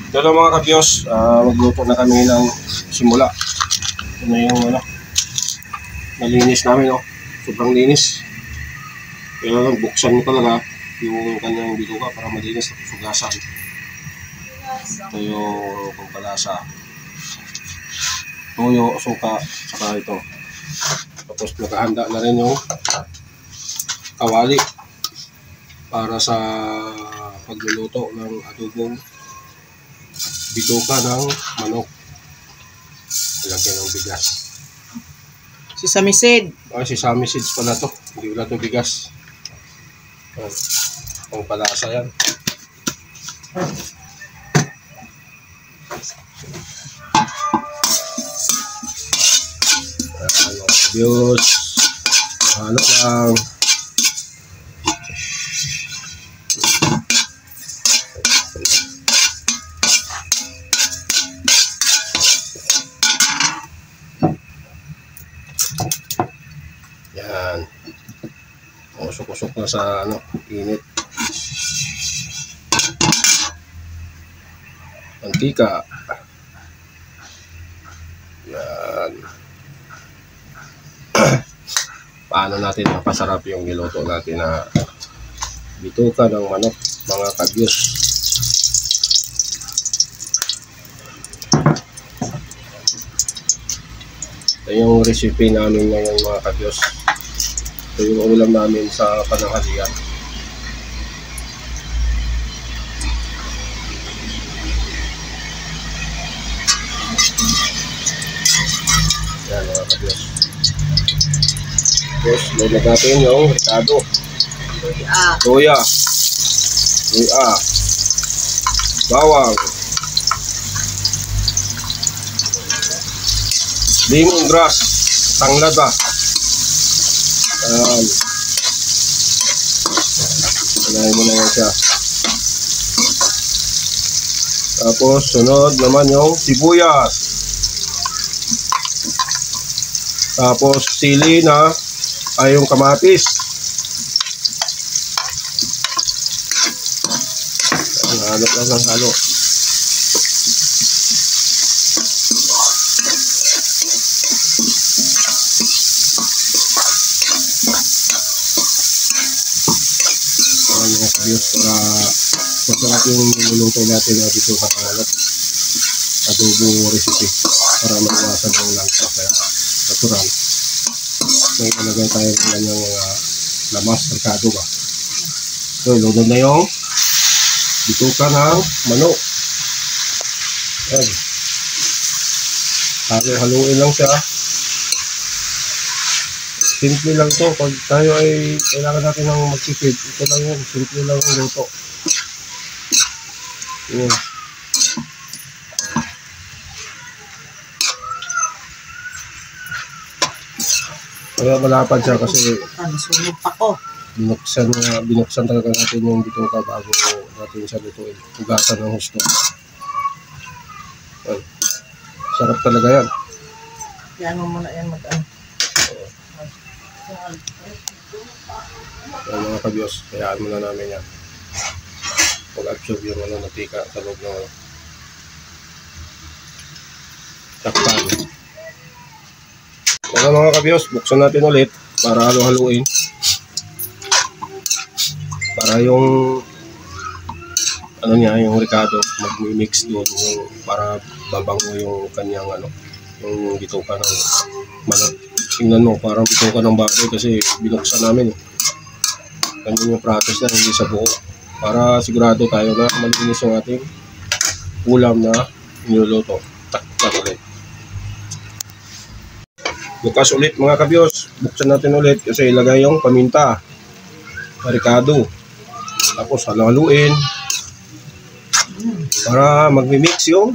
Ito na mga kabyos, magluto na kami ng simula. Ito na yung nalinis namin, sobrang linis. Kaya buksan mo talaga yung kanyang bituka para malinis at sugasan. Ito yung pampalasa. Toyo, suka, saka ito. Tapos nakahanda na rin yung kawali para sa pagluluto ng adobong bituka ng manok. Lagyan ng bigas. Si Samisid. Si Samisid pala to. Hindi wala to bigas. Pang palasa yan. Diyos. Halo lang. Yan. Usok-usok na sa init. Mantika. Yan. Paano natin mapasarap yung niluto natin na bituka ng manok, mga kabyos. Ito yung recipe namin ngayon mga kabyos. Ito yung ulam namin sa pananghalian. Yan mga kabyos. Tapos lagyan natin yung ricado. Luya. Bawang. Lemongrass. Tanglada. Ayan. Sanayin mo na yan siya. Tapos sunod naman yung sibuyas. Tapos sili na ay yung kamatis. Halo lang ng halo. Mga kabyos, para masarap yung niluluto natin na dito sa pangalap adobo recipe para maiwasan yung langsa kaya natural. May ilagay tayo ng ganyang lamas, ricado ba. So, ilunod na yung bituka ng manok. Ayan. Halo-haluin lang siya. Simple lang to. Pag tayo ay kailangan natin ng magsipid, ito lang yun. Simple lang yung luto. Ayan. Kaya malapad siya kasi Nasunog pa ko. binuksan talaga natin yung bituka bago natin siya lutuin. Hugasan ng husto. Ayan. Sarap talaga yan. Yan mo muna yan mag-ano. Ayan mga kabyos, kayaan muna namin yan. Pag-absorb yung natika sa loob ng takpan. Kaya mga kabyos, buksan natin ulit para halo-haluin. Para yung yung ricado mag-mix doon yung para babango yung kanyang yung bituka ng manok. Tingnan mo, parang bituka ng baboy kasi binuksan namin. Ganyan yung practice na, hindi sa buo. Para sigurado tayo na malinis yung ating ulam na niluluto. Takpan ulit. Bukas ulit mga kabyos. Buksan natin ulit kasi ilagay yung paminta, ricado. Tapos halo-haluin para magmi-mix yung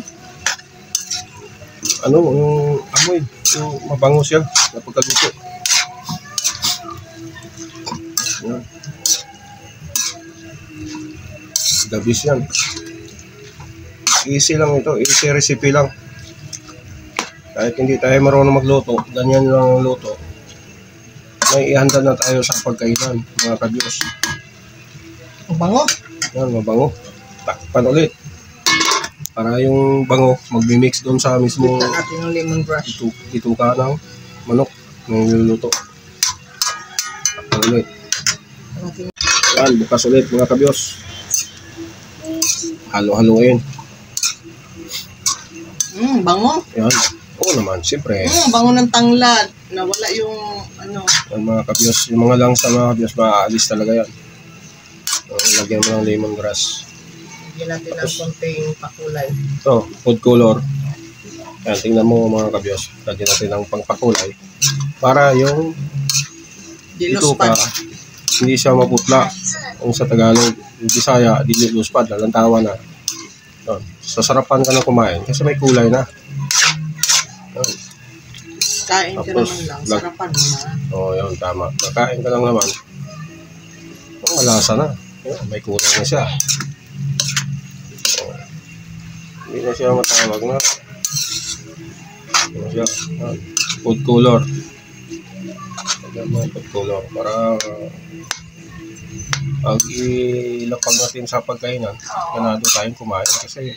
yung amoy, yung mabango siya na pagkaluto. Yan. Dabis yan. Easy lang ito, easy recipe lang. Kahit hindi tayo marunong magluto, ganyan lang ang luto. May ihanda na tayo sa pagkainan, mga kadyos. Mabango. Yan, mabango. Takpan ulit. Para yung bango, magmi-mix doon sa mismo Bigyan natin yung lemongrass. ituka ng manok na niluluto. Takpan ulit. Natin. Yan, bukas ulit mga kabyos. Halo-haloin. Bango. Yan. Oo naman, siyempre. Bango ng tanglad. Nawala yung ano. Yan mga kabyos, yung mga langsa mga kabyos, maaalis talaga yan. Lagyan mo ng lemongrass. Lagyan natin ng konting pakulay. Ito, food color. Yan, tingnan mo mga kabyos. Lagyan natin ng pangpakulay. Para yung ituka, hindi siya maputla. Kung sa Tagalog, yung Bisaya, diluspad, lalantawa na. Yan. Sasarapan ka na kumain kasi may kulay na. Yan. Kain ka Tapos, naman lang. Sarapan mo na. Oo, yun, tama. Nakain ka lang naman. Malasa na. Yan, may kulay na siya. Hindi na siya matawag na. Ano siya? Food color. Lagyan mo food color para pag ilapag natin sa pagkainan, ganado tayong kumain kasi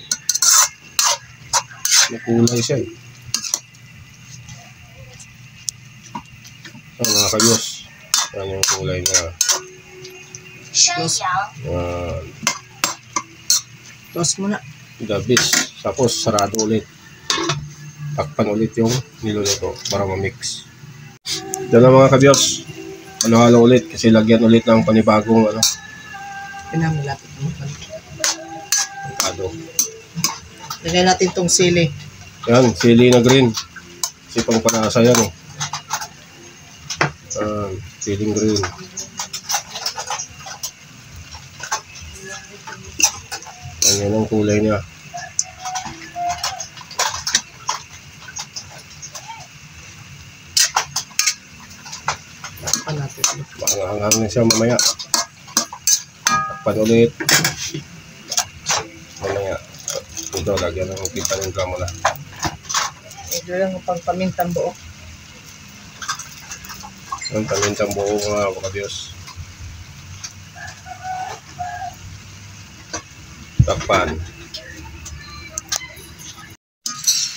may kulay siya eh. Mga kabyos, yan yung kulay niya. Yan. Toast mo na. The best. Tapos sarado ulit. Takpan ulit yung niluluto para ma-mix. Ito na mga kabyos. Halo-halo ulit kasi lagyan ulit ng panibagong Pinamilapit mo pa. avocado. Lagyan natin tong sili. Yan, sili na green. Kasi pang panasa yan eh. Siling green. Yan ang kulay niya. Takpan natin. Maanghang na siya mamaya. Takpan ulit. Mamaya. Ito, lagyan ng pipaninta mo na. Ito lang ang pangpamintang buo. Ang pamintang buo mga kabyos. Takpan.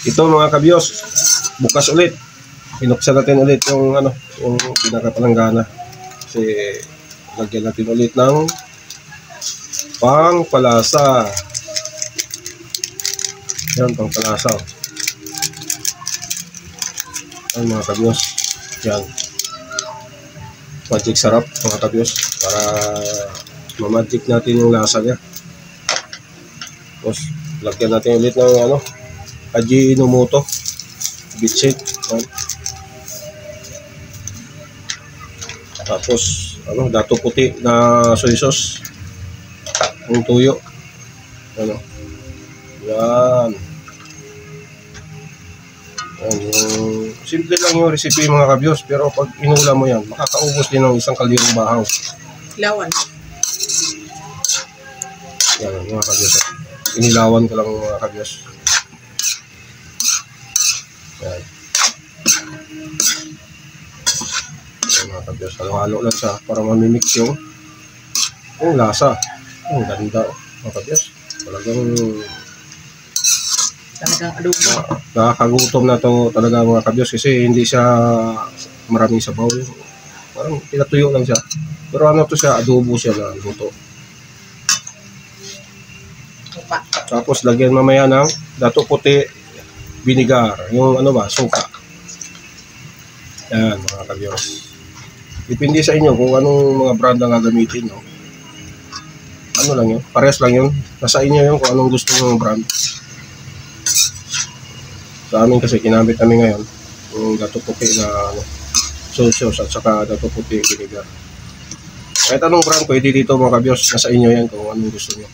Ito mga kabyos, bukas ulit. Pinuksan natin ulit yung yung pinakapalanggana. Kasi lagyan natin ulit ng pangpalasa. Yan, pangpalasa. Yan mga kabyos. Yan. Magic sarap mga kabyos. Para ma-magic natin yung lasa niya. Tapos lagyan natin ulit ng Ajinomoto bitchet. Tapos dato puti na soy sauce. Yung tuyo. Yan. Yan, yung simple lang yung recipe mga kabyos, pero pag inulam mo yan, makakaubos din ng isang kalirong bahaw. Ilawan. Yan mga kabyos. Inilawan ko lang mga kabyos. Yan. Yan mga kabyos. Halo-halo lang siya para mamimix yung lasa. Ang ganda mga kabyos. Talagang adobo. Nakakagutom na to talaga mga kabyos kasi hindi siya maraming sabaw. Parang pinatuyo lang siya. Pero to siya, adobo siya na luto. Tapos lagyan mamaya ng dato puti, vinegar, yung suka. Yan mga kabyos. Depende sa inyo kung anong mga brand ang gagamitin nyo. Lang yun, pares lang yun. Nasa inyo yun kung anong gusto nyo ng brand. Sa amin kasi kinamit kami ngayon yung dato puti na soy sauce at saka dato puti vinegar. Kahit anong brand pwede dito mga kabyos, nasa inyo yan kung anong gusto nyo.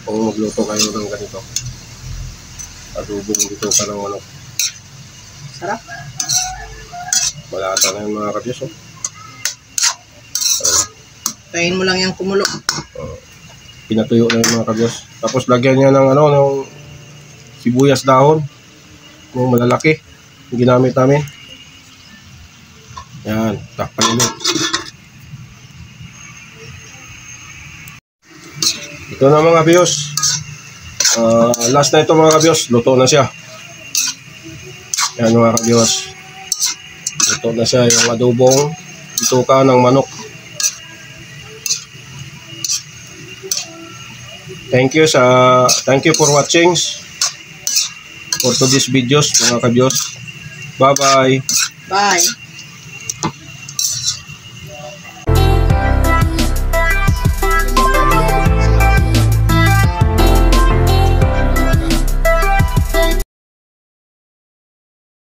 Kung magluto kayo ng ganito, adobong dito ka ng Sarap. malata na yung mga kabyos. Tayin mo lang yung kumulo. Pinatuyo na yung mga kabyos. Tapos lagyan niya ng ng sibuyas dahon. Yung malalaki yung ginamit namin. Yan, takpan ulit. Ito na mga kabyos. Last na ito mga kabiyos, luto na siya. Yan mga kabiyos. Luto na siya yung adobong bituka ng manok. Thank you for watching for today's videos mga kabiyos. Bye bye. Bye.